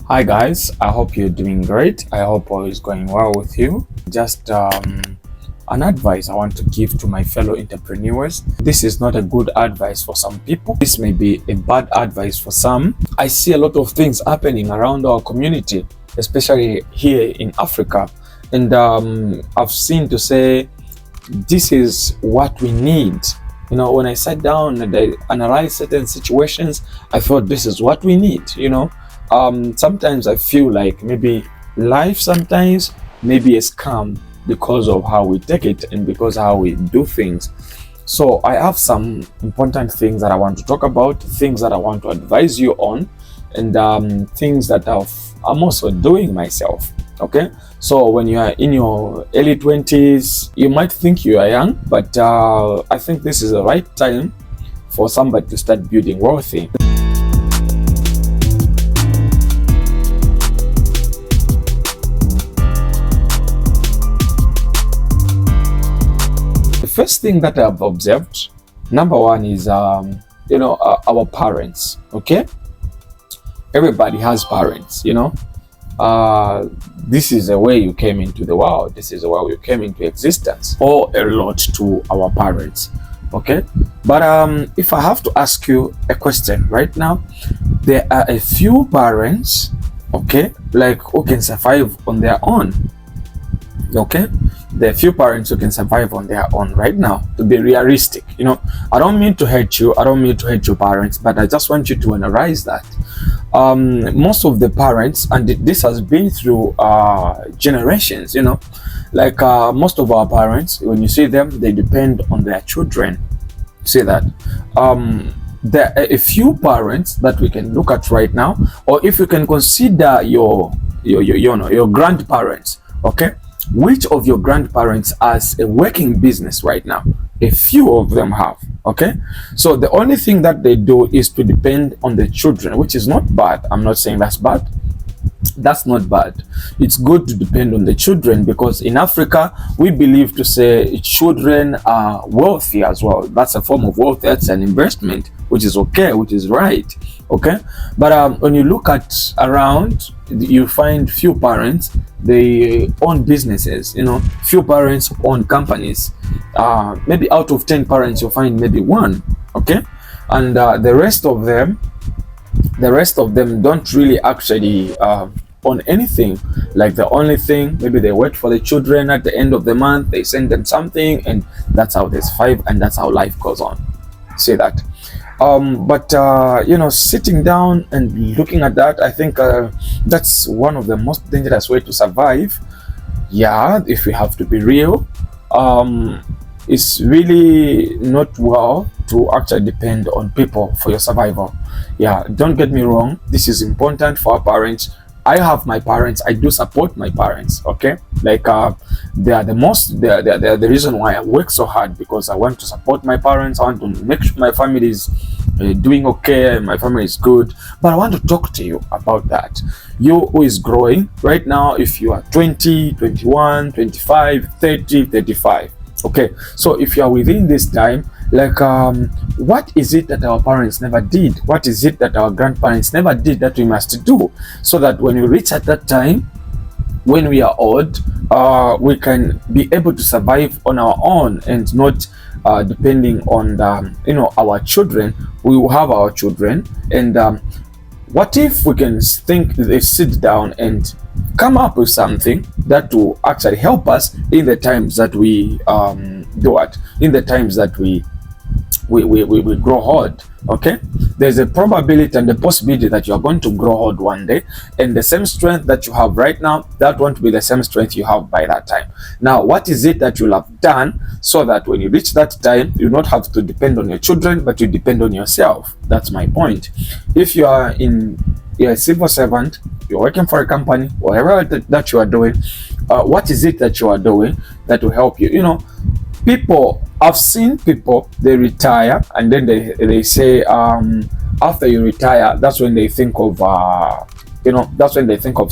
Hi guys, I hope you're doing great. I hope all is going well with you. Just an advice I want to give to my fellow entrepreneurs. This is not a good advice for some people. This may be a bad advice for some. I see a lot of things happening around our community, especially here in Africa. And I've seen to say this is what we need. You know, when I sat down and I analyzed certain situations, I thought this is what we need, sometimes I feel like maybe life sometimes maybe a scam because of how we take it and because how we do things. So I have some important things that I want to talk about, things that I want to advise you on, and things that I'm also doing myself. Okay, so when you are in your early 20s, you might think you are young, but I think this is the right time for somebody to start building wealthy. First thing that I've observed, number one is our parents. Okay, everybody has parents. This is the way you came into the world. This is the way you came into existence. Owe a lot to our parents. Okay, but if I have to ask you a question right now, there are a few parents, okay, like who can survive on their own. Okay, there are few parents who can survive on their own right now, to be realistic. I don't mean to hate you, I don't mean to hate your parents, but I just want you to analyze that most of the parents, and this has been through generations, like most of our parents, when you see them, they depend on their children. See that there are a few parents that we can look at right now, or if you can consider your grandparents. Okay, which of your grandparents has a working business right now? A few of them have. Okay, so the only thing that they do is to depend on the children, which is not bad. I'm not saying that's bad. That's not bad. It's good to depend on the children, because in Africa we believe to say children are wealthy as well. That's a form of wealth. That's an investment, which is okay, which is right. Okay, but when you look at around, you find few parents, they own businesses. Few parents own companies. Maybe out of 10 parents you'll find maybe one. Okay, and the rest of them don't really actually own anything. Like the only thing, maybe they wait for the children at the end of the month, they send them something, and that's how they survive, and that's how life goes on. See that? But sitting down and looking at that, I think that's one of the most dangerous way to survive. Yeah, if we have to be real, it's really not well to actually depend on people for your survival. Yeah, don't get me wrong, this is important for our parents. I have my parents, I do support my parents. Okay, like they are the reason why I work so hard, because I want to support my parents. I want to make sure my family is doing okay, my family is good. But I want to talk to you about that, you who is growing right now. If you are 20, 21, 25, 30, 35, okay, so if you are within this time, like what is it that our parents never did? What is it that our grandparents never did that we must do, so that when we reach at that time, when we are old, we can be able to survive on our own and not depending on our children. We will have our children, and what if we can sit down and come up with something that will actually help us in the times that we in the times that we grow old. Okay, there's a probability and the possibility that you're going to grow old one day, and the same strength that you have right now, that won't be the same strength you have by that time. Now, what is it that you'll have done so that when you reach that time, you not have to depend on your children, but you depend on yourself? That's my point. If you're a civil servant, you're working for a company, whatever that you are doing, what is it that you are doing that will help you? I've seen people, they retire, and then they say after you retire, that's when they think of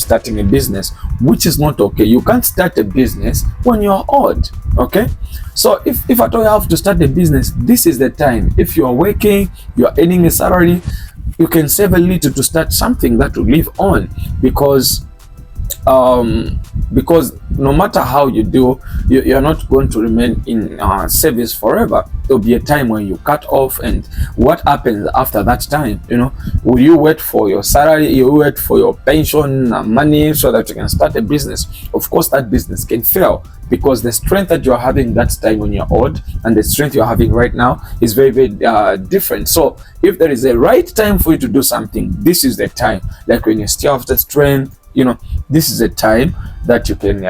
starting a business, which is not okay. You can't start a business when you're old. Okay, so if at all you have to start a business, this is the time. If you are working, you are earning a salary, You can save a little to start something that will live on, because no matter how you do, you're not going to remain in service forever. There'll be a time when you cut off, and what happens after that time? Will you wait for your salary? You wait for your pension money so that you can start a business? Of course, that business can fail, because the strength that you're having that time when you're old and the strength you're having right now is very, very different. So if there is a right time for you to do something, this is the time. Like when you still have the strength, this is a time that you can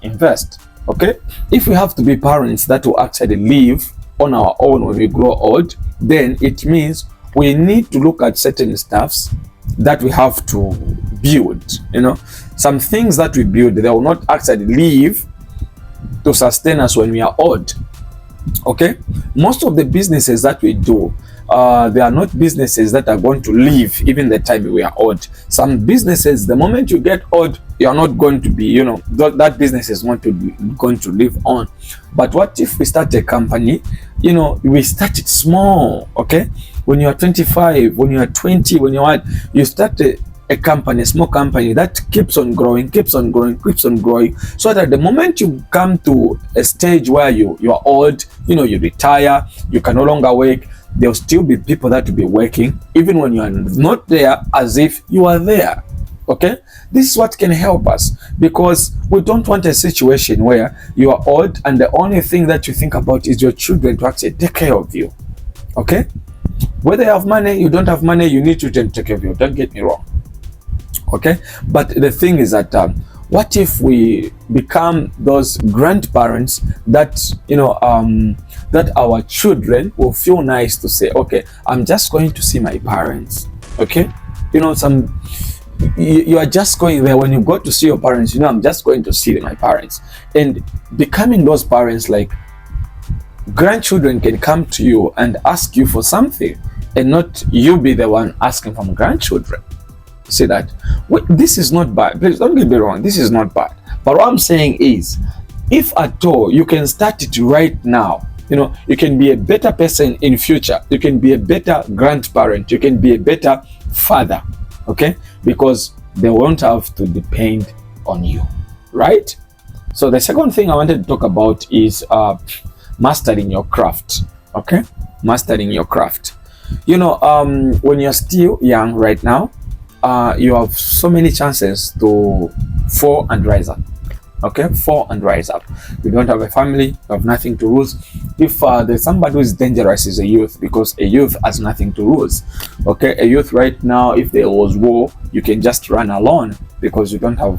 invest. Okay, if we have to be parents that will actually live on our own when we grow old, then it means we need to look at certain stuffs that we have to build. Some things that we build, they will not actually live to sustain us when we are old. Okay, most of the businesses that we do, they are not businesses that are going to live even the time we are old. Some businesses, the moment you get old, you are not going to be, that business is going to live on. But what if we start a company? We start it small. Okay, when you are 25, when you are 20, when you start a company, a small company that keeps on growing, so that the moment you come to a stage where you are old, you retire, you can no longer work, there'll still be people that will be working even when you are not there, as if you are there. Okay, this is what can help us, because we don't want a situation where you are old and the only thing that you think about is your children to actually take care of you. Okay, whether you have money, you don't have money, you need children to take care of you, don't get me wrong. Okay, but the thing is that what if we become those grandparents that that our children will feel nice to say, okay, I'm just going to see my parents. Okay, you are just going there. When you go to see your parents, I'm just going to see my parents. And becoming those parents, like, grandchildren can come to you and ask you for something, and not you be the one asking from grandchildren. See that? This is not bad. Please don't get me wrong. This is not bad. But what I'm saying is, if at all you can start it right now, you can be a better person in future. You can be a better grandparent. You can be a better father. Okay? Because they won't have to depend on you. Right? So the second thing I wanted to talk about is mastering your craft. Okay? Mastering your craft. When you're still young right now, you have so many chances to fall and rise up. Okay, fall and rise up. You don't have a family, you have nothing to lose. If there's somebody who is dangerous, is a youth, because a youth has nothing to lose. Okay, a youth right now, if there was war, you can just run alone, because you don't have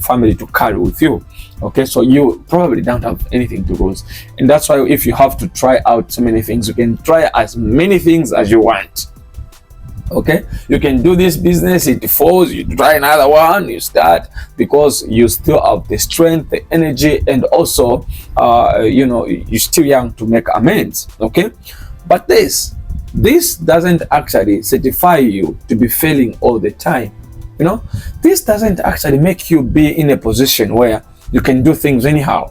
family to carry with you. Okay, so you probably don't have anything to lose, and that's why if you have to try out so many things, you can try as many things as you want. Okay, you can do this business, it falls, you try another one, you start, because you still have the strength, the energy, and also you're still young to make amends. Okay, but this doesn't actually certify you to be failing all the time. This doesn't actually make you be in a position where you can do things anyhow.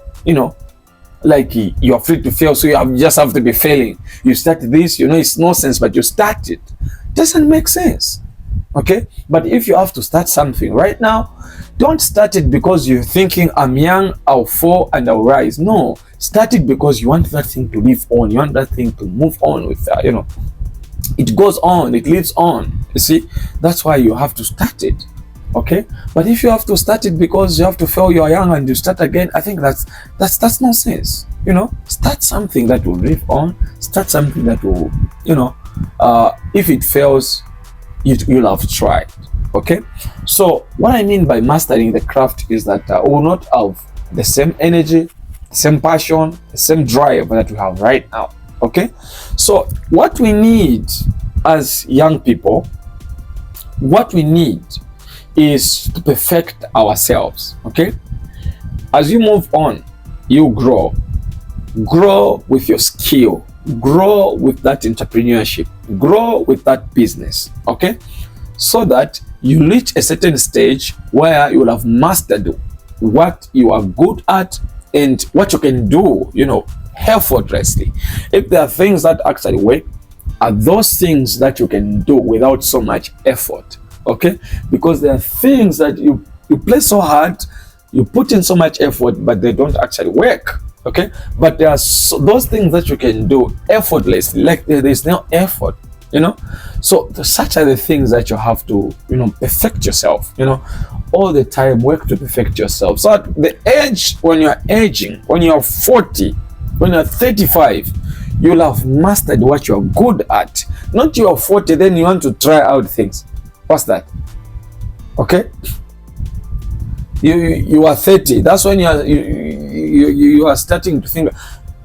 Like you're free to fail, so you just have to be failing. You start this, it's nonsense, but you start it. Doesn't make sense. Okay, but if you have to start something right now, don't start it because you're thinking, I'm young, I'll fall and I'll rise. No, start it because you want that thing to live on. You want that thing to move on with it goes on, it lives on. You see, that's why you have to start it. Okay, but if you have to start it because you have to fail, you're young and you start again, I think that's nonsense. Start something that will live on. Start something that will if it fails, you'll have tried. Okay, so what I mean by mastering the craft is that we will not have the same energy, the same passion, the same drive that we have right now. Okay, so what we need as young people, what we need is to perfect ourselves. Okay, as you move on, you grow with your skill, grow with that entrepreneurship, grow with that business. Okay, so that you reach a certain stage where you will have mastered what you are good at and what you can do, effortlessly. If there are things that actually work, are those things that you can do without so much effort. Okay, because there are things that you play so hard, you put in so much effort, but they don't actually work. Okay, but there are those things that you can do effortlessly, like there's no effort, you know. So such are the things that you have to, you know, perfect yourself, you know, all the time. Work to perfect yourself, so at the age when you're aging, when you're 40, when you're 35, you'll have mastered what you're good at. Not you're 40 then you want to try out things. What's that? Okay, you are 30, that's when you are starting to think.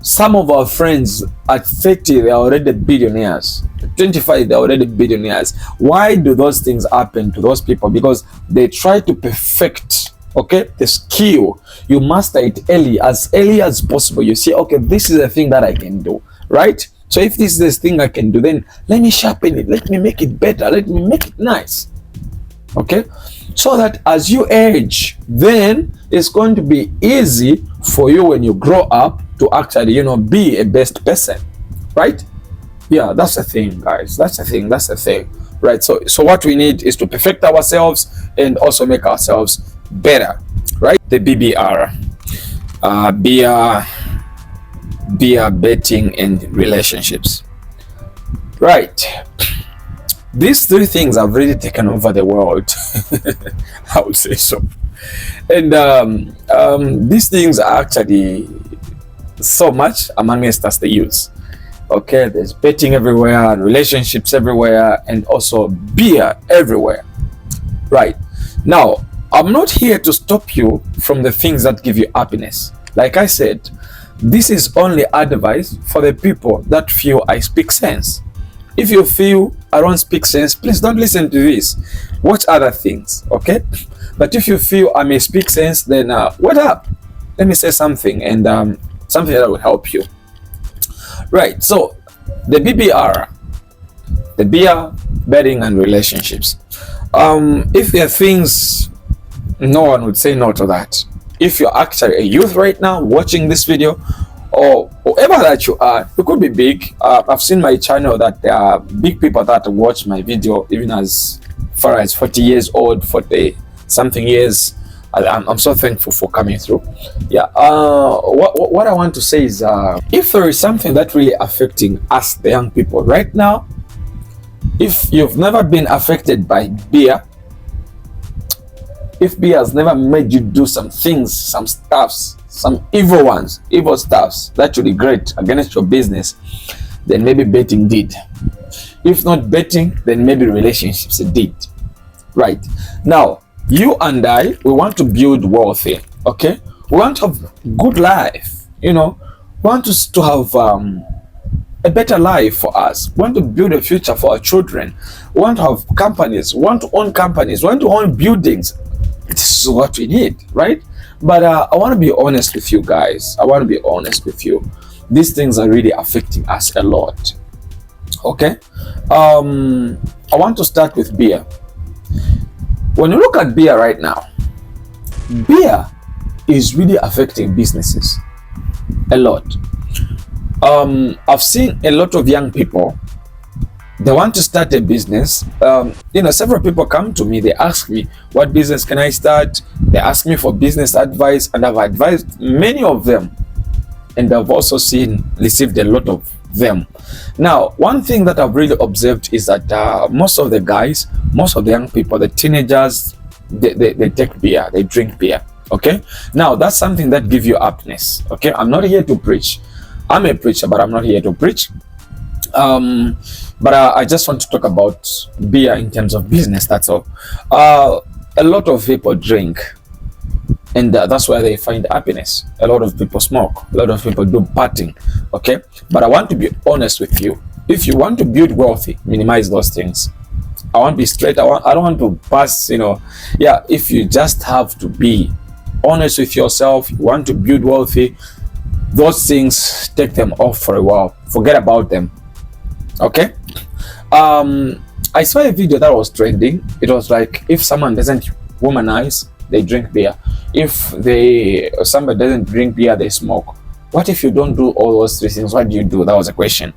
Some of our friends at 30, they are already billionaires. 25, they're already billionaires. Why do those things happen to those people? Because they try to perfect, okay, the skill. You master it early as possible. You see, okay, this is a thing that I can do, right? So if this is this thing I can do, then let me sharpen it, let me make it better, let me make it nice. Okay, so that as you age, then it's going to be easy for you when you grow up to actually, you know, be a best person, right? Yeah, that's the thing, guys. That's the thing, right? So what we need is to perfect ourselves and also make ourselves better, right? The BBR, beer, betting, and relationships, right? These three things have really taken over the world. I would say so. And these things are actually so much amongst us, the youths. Okay, there's betting everywhere, and relationships everywhere, and also beer everywhere. Right. Now, I'm not here to stop you from the things that give you happiness. Like I said, this is only advice for the people that feel I speak sense. If you feel I don't speak sense, please don't listen to this. Watch other things, okay? But if you feel I may speak sense, then what up? Let me say something, and something that will help you. Right, so the BBR, the beer, betting, and relationships. If there are things, no one would say no to that. If you're actually a youth right now watching this video, or whoever that you are, you could be big. I've seen my channel that there are big people that watch my video even as far as 40 years old, 40 something years. I'm so thankful for coming through. Yeah. What I want to say is, if there is something that really affecting us, the young people right now, if you've never been affected by beer, if beer has never made you do some things, some stuffs, some evil stuffs that you regret against your business, then maybe betting did. If not betting, then maybe relationships did. Right. Now, you and I, we want to build wealthy, okay? We want to have good life, you know. We want to have a better life for us. We want to build a future for our children. We want to have companies. We want to own companies. We want to own buildings. This is what we need, right? But I want to be honest with you guys. I want to be honest with you. These things are really affecting us a lot, okay? I want to start with beer. When you look at beer right now, beer is really affecting businesses a lot. I've seen a lot of young people, they want to start a business. You know, several people come to me, they ask me, what business can I start? They ask me for business advice, and I've advised many of them, and I've also received a lot of them. Now, one thing that I've really observed is that most of the guys, most of the young people, the teenagers, they take beer, they drink beer, okay? Now, that's something that gives you happiness, okay? I'm not here to preach. I'm a preacher, but I'm not here to preach. But I just want to talk about beer in terms of business, that's all. A lot of people drink, and that's where they find happiness. A lot of people smoke, a lot of people do partying, okay? But I want to be honest with you. If you want to build wealthy, minimize those things. I want to be straight. I don't want to pass, you know. Yeah, if you just have to be honest with yourself, you want to build wealthy, those things, take them off for a while. Forget about them, okay? I saw a video that was trending. It was like, if someone doesn't womanize, they drink beer. If somebody doesn't drink beer, they smoke. What if you don't do all those three things? What do you do? That was a question,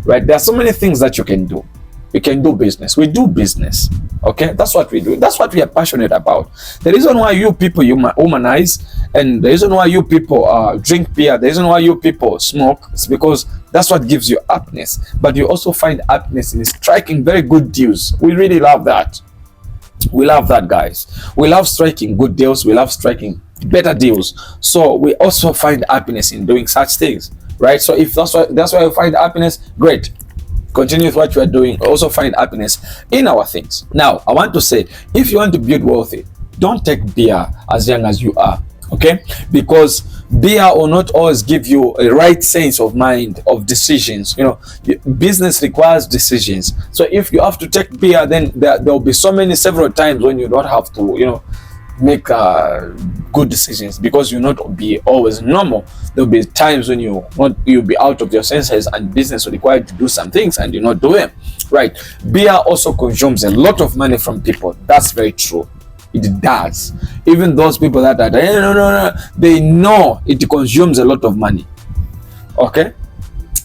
right? There are so many things that you can do. We can do business. We do business. Okay, that's what we do. That's what we are passionate about. The reason why you people humanize, and the reason why you people drink beer, the reason why you people smoke, is because that's what gives you happiness. But you also find happiness in striking very good deals. We really love that. We love that, guys. We love striking good deals. We love striking better deals. So we also find happiness in doing such things, right? So if that's why you find happiness, great. Continue with what you are doing. Also find happiness in our things. Now, I want to say, if you want to build wealthy, don't take beer as young as you are, okay? Because beer will not always give you a right sense of mind, of decisions. You know, business requires decisions. So if you have to take beer, then there will be several times when you don't have to, you know, make good decisions, because you'll not be always normal. There'll be times when you'll be out of your senses, and business will require you to do some things and you not do them, right? Beer also consumes a lot of money from people. That's very true. It does. Even those people that are no, they know it consumes a lot of money. Okay,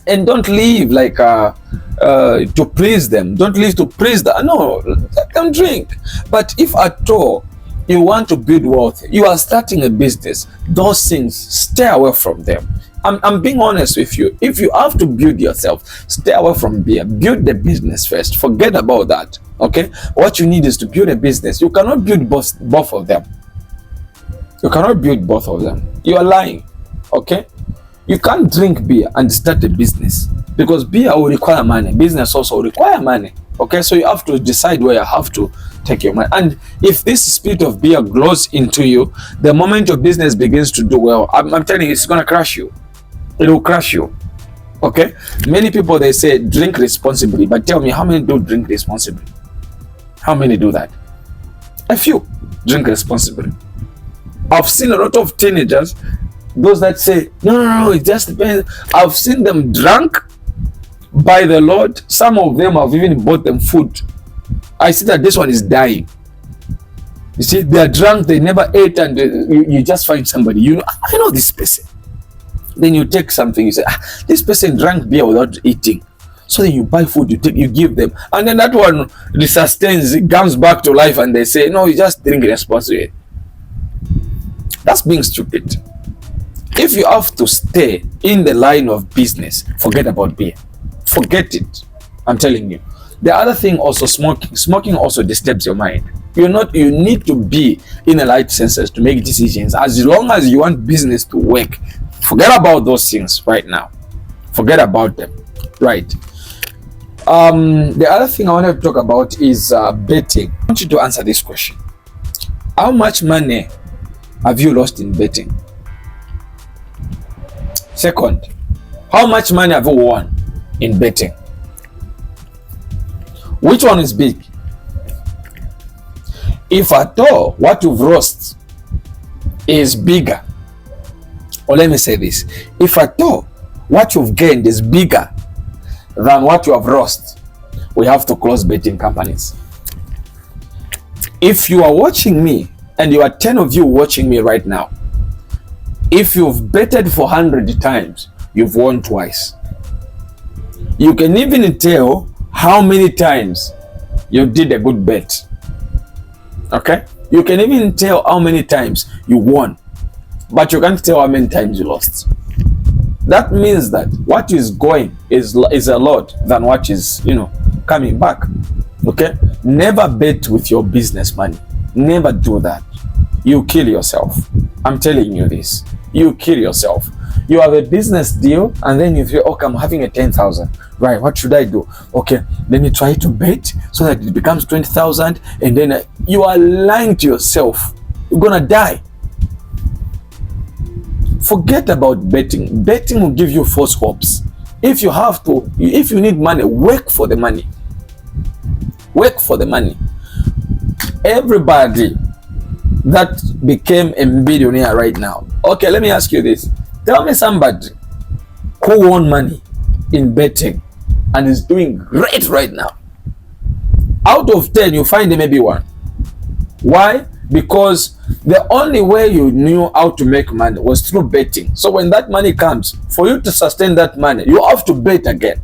and don't live like to please them. Don't live to please them. No, let them drink. But if at all you want to build wealth, you are starting a business, those things, stay away from them. I'm being honest with you. If you have to build yourself, stay away from beer. Build the business first. Forget about that. Okay? What you need is to build a business. You cannot build both of them. You cannot build both of them. You are lying. Okay? You can't drink beer and start a business, because beer will require money. Business also will require money. Okay? So you have to decide where you have to take your money. And if this spirit of beer grows into you, the moment your business begins to do well, I'm telling you, it's going to crush you. It will crush you. Okay? Many people, they say drink responsibly, but tell me, how many do drink responsibly? How many do that? A few drink responsibly. I've seen a lot of teenagers, those that say, no, it just depends. I've seen them drunk by the Lord. Some of them have even bought them food. I see that this one is dying. You see, they are drunk, they never ate, and you just find somebody, you know, I know this person. Then you take something, you say, this person drank beer without eating. So then you buy food, you give them, and then that one sustains, it comes back to life, and they say, no, you just drink responsibly. That's being stupid. If you have to stay in the line of business, forget about beer. Forget it. I'm telling you. The other thing also, smoking also disturbs your mind. You need to be in a light senses to make decisions. As long as you want business to work, forget about those things right now. Forget about them. Right. The other thing I want to talk about is betting. I want you to answer this question. How much money have you lost in betting? Second, how much money have you won in betting? Which one is big? If at all what you've lost is bigger, or let me say this, if at all what you've gained is bigger than what you have lost, we have to close betting companies. If you are watching me, and you are 10 of you watching me right now, if you've betted for 100 times, you've won twice. You can even tell how many times you did a good bet. Okay? You can even tell how many times you won, but you can't tell how many times you lost. That means that what is going is a lot than what is, coming back. Okay? Never bet with your business money. Never do that. You kill yourself. I'm telling you this. You kill yourself. You have a business deal, and then you feel, okay, I'm having a 10,000. Right, what should I do? Okay, let me try to bet so that it becomes 20,000, and then you are lying to yourself. You're gonna die. Forget about betting. Betting will give you false hopes. If you need money, work for the money. Work for the money. Everybody that became a billionaire right now. Okay, let me ask you this. Tell me somebody who won money in betting and is doing great right now. Out of 10, you find maybe one. Why? Because The only way you knew how to make money was through betting. So when that money comes, for you to sustain that money, you have to bet again.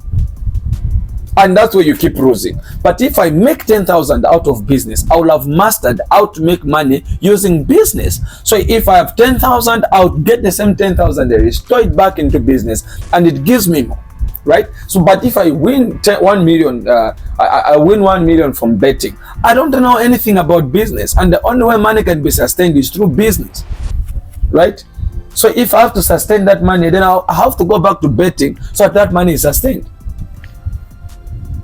And that's where you keep losing. But if I make 10,000 out of business, I will have mastered how to make money using business. So if I have 10,000, I'll get the same 10,000 and restore it back into business, and it gives me more, right? So, but if I win 1 million, I win 1 million from betting, I don't know anything about business, and the only way money can be sustained is through business, right? So if I have to sustain that money, then I'll have to go back to betting so that money is sustained.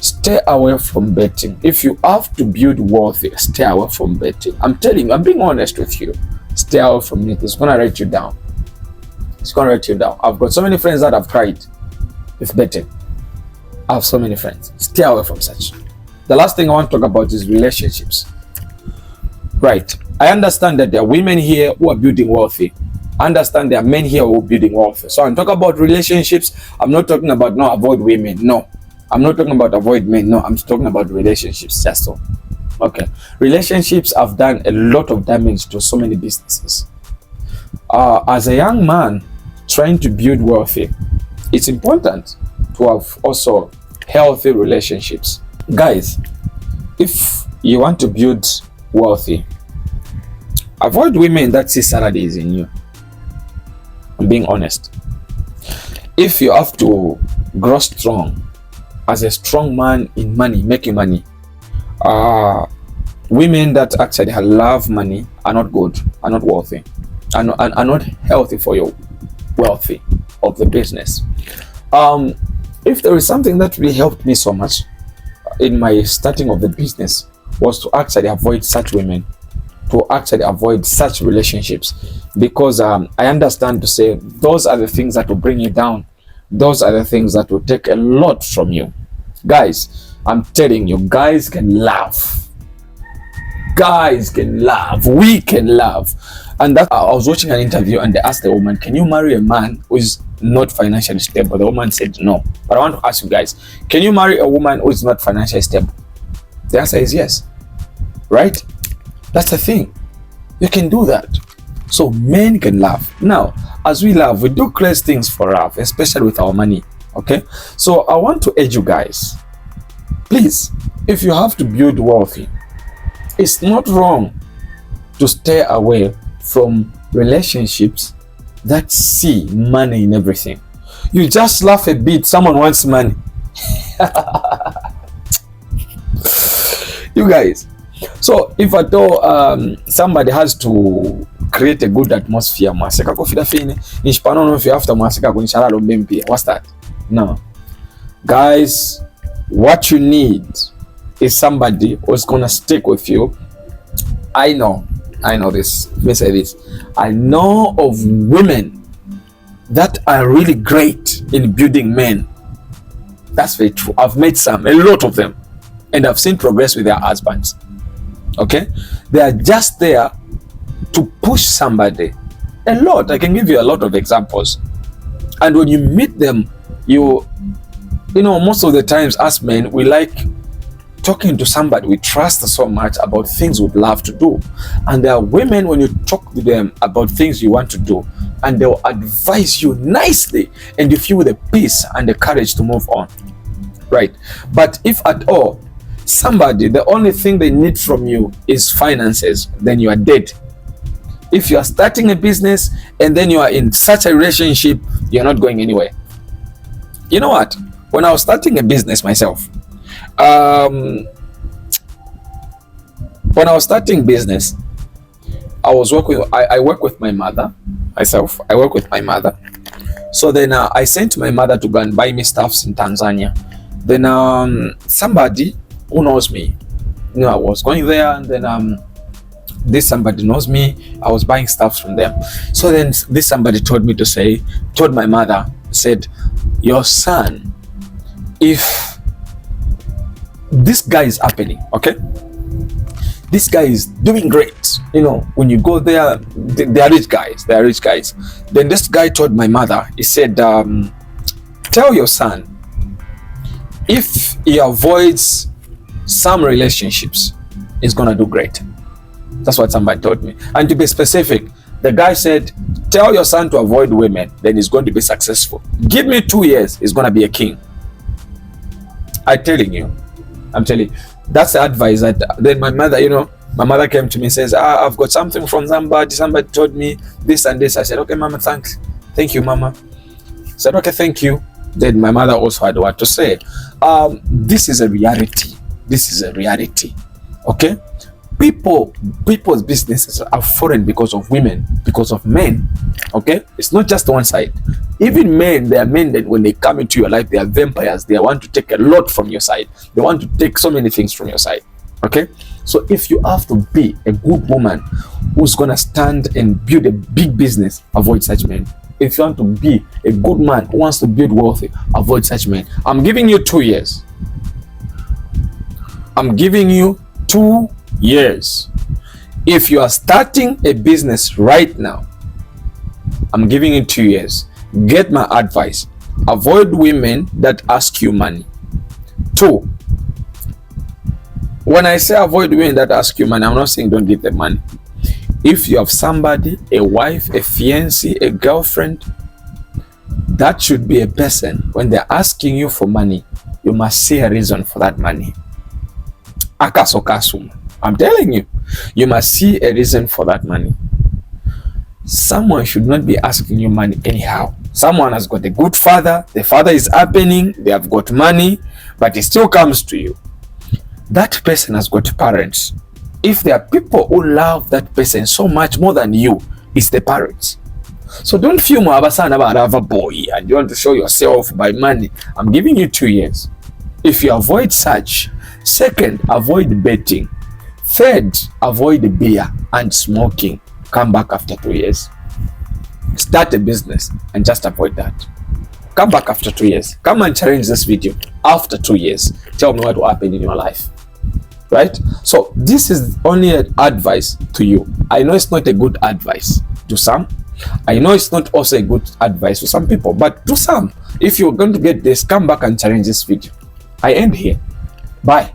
Stay away from betting. If you have to build wealth, stay away from betting. I'm telling you, I'm being honest with you. Stay away from it. It's gonna write you down. It's gonna write you down. I've got so many friends that have cried with betting. I have so many friends. Stay away from such. The last thing I want to talk about is relationships. Right. I understand that there are women here who are building wealthy. I understand there are men here who are building wealthy. So I'm talking about relationships. I'm not talking about no avoid women. No. I'm not talking about avoid men. No, I'm talking about relationships. Just so. Okay. Relationships have done a lot of damage to so many businesses. As a young man trying to build wealthy, it's important to have also healthy relationships. Guys, if you want to build wealthy, avoid women that see Saturdays in you. I'm being honest. If you have to grow strong as a strong man in money, making money, women that actually love money are not good, are not wealthy, are not healthy for your wealthy of the business. If there is something that really helped me so much in my starting of the business, was to actually avoid such women, to actually avoid such relationships, because I understand to say those are the things that will bring you down. Those are the things that will take a lot from you. Guys, I'm telling you, guys can laugh. Guys can laugh. We can laugh. And that I was watching an interview and they asked the woman, can you marry a man who is not financially stable? The woman said no. But I want to ask you guys, can you marry a woman who is not financially stable? The answer is yes. Right? That's the thing. You can do that. So men can laugh. Now, as we laugh, we do crazy things for laugh, especially with our money. Okay? So I want to urge you guys, please, if you have to build wealthy, it's not wrong to stay away from relationships that see money in everything. You just laugh a bit, someone wants money. You guys. So if at all somebody has to create a good atmosphere, what's that? No. Guys, what you need is somebody who's gonna stick with you. I know this. Let me say this. I know of women that are really great in building men. That's very true. I've met some, a lot of them, and I've seen progress with their husbands. Okay? They are just there to push somebody. A lot. I can give you a lot of examples. And when you meet them, you know, most of the times as men, we like talking to somebody we trust so much about things we'd love to do. And there are women, when you talk to them about things you want to do, and they'll advise you nicely, and you feel the peace and the courage to move on. Right? But if at all, somebody, the only thing they need from you is finances, then you are dead. If you are starting a business and then you are in such a relationship, you're not going anywhere. You know what? When I was starting a business myself, when I was starting business, I work with my mother myself. I work with my mother. So then I sent my mother to go and buy me stuffs in Tanzania. Then somebody who knows me, you know, I was going there, and then this somebody knows me. I was buying stuff from them. So then this somebody told my mother, said, your son, if this guy is happening, okay, this guy is doing great, you know, when you go there, they are rich guys. Then this guy told my mother, he said, tell your son, if he avoids some relationships, he's gonna do great. That's what somebody told me. And to be specific, the guy said, tell your son to avoid women, then he's going to be successful. Give me 2 years, he's going to be a king. I'm telling you. That's the advice that then my mother, my mother came to me and says, I've got something from somebody. Somebody told me this and this. I said, okay, mama, thanks. Thank you, mama. I said, okay, thank you. Then my mother also had what to say. This is a reality. This is a reality. Okay? People's businesses are foreign because of women, because of men. Okay? It's not just one side. Even men, they are men that when they come into your life, they are vampires. They want to take a lot from your side. They want to take so many things from your side. Okay? So if you have to be a good woman who's gonna stand and build a big business, avoid such men. If you want to be a good man who wants to build wealthy, avoid such men. I'm giving you 2 years. I'm giving you 2 years. If you are starting a business right now, I'm giving you 2 years. Get my advice. Avoid women that ask you money. 2. When I say avoid women that ask you money, I'm not saying don't give them money. If you have somebody, a wife, a fiancé, a girlfriend, that should be a person, when they're asking you for money, you must see a reason for that money. Akasokasum. I'm telling you, you must see a reason for that money. Someone should not be asking you money anyhow. Someone has got a good father, the father is happening, they have got money, but it still comes to you. That person has got parents. If there are people who love that person so much more than you, it's the parents. So don't feel more about a boy and you want to show yourself by money. I'm giving you 2 years. If you avoid such, second, avoid betting. Third, avoid beer and smoking. Come back after 2 years. Start a business and just avoid that. Come back after 2 years. Come and challenge this video after 2 years. Tell me what will happen in your life. Right? So this is only an advice to you. I know it's not a good advice to some. I know it's not also a good advice to some people, but to some, if you're going to get this, come back and challenge this video. I end here. Bye.